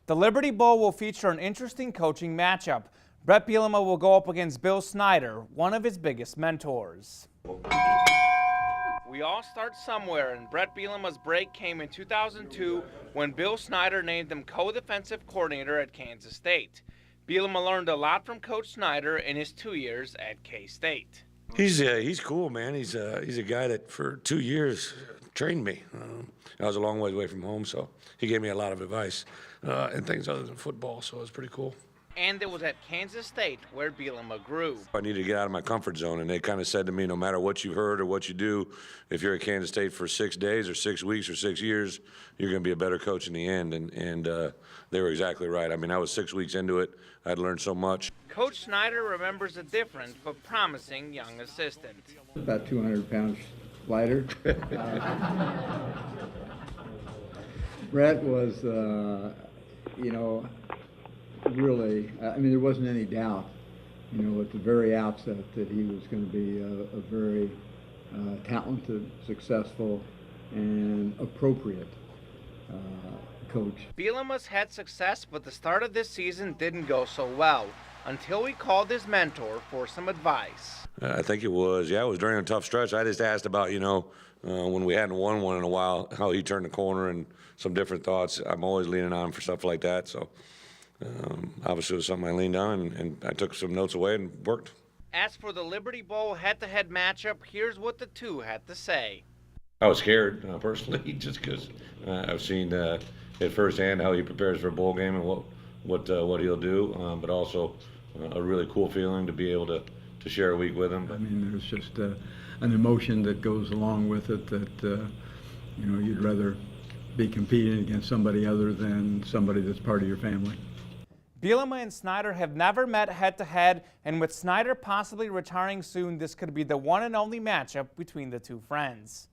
The Liberty Bowl will feature an interesting coaching matchup. Bret Bielema will go up against Bill Snyder, one of his biggest mentors. We all start somewhere, and Bret Bielema's break came in 2002 when Bill Snyder named him co-defensive coordinator at Kansas State. Bielema learned a lot from Coach Snyder in his 2 years at K-State. He's cool, man. He's a guy that for 2 years trained me. I was a long ways away from home, so he gave me a lot of advice and things other than football, so it was pretty cool. And it was at Kansas State where Bielema grew. I needed to get out of my comfort zone, and they kind of said to me, no matter what you heard or what you do, if you're at Kansas State for 6 days or 6 weeks or 6 years, you're going to be a better coach in the end. And they were exactly right. I mean, I was 6 weeks into it. I'd learned so much. Coach Snyder remembers a different but promising young assistant. About 200 pounds lighter. Bret was, really, I mean, there wasn't any doubt, at the very outset that he was going to be a very talented, successful, and appropriate coach. Bielema's had success, but the start of this season didn't go so well until he called his mentor for some advice. I think it was during a tough stretch. I just asked about, when we hadn't won one in a while, how he turned the corner and some different thoughts. I'm always leaning on him for stuff like that. So obviously it was something I leaned on, and I took some notes away and worked. As for the Liberty Bowl head-to-head matchup, here's what the two had to say. I was scared personally, just because I've seen it firsthand how he prepares for a bowl game and what he'll do, but also a really cool feeling to be able to share a week with him. I mean, there's just an emotion that goes along with it that you'd rather be competing against somebody other than somebody that's part of your family. Bielema and Snyder have never met head-to-head, and with Snyder possibly retiring soon, this could be the one and only matchup between the two friends.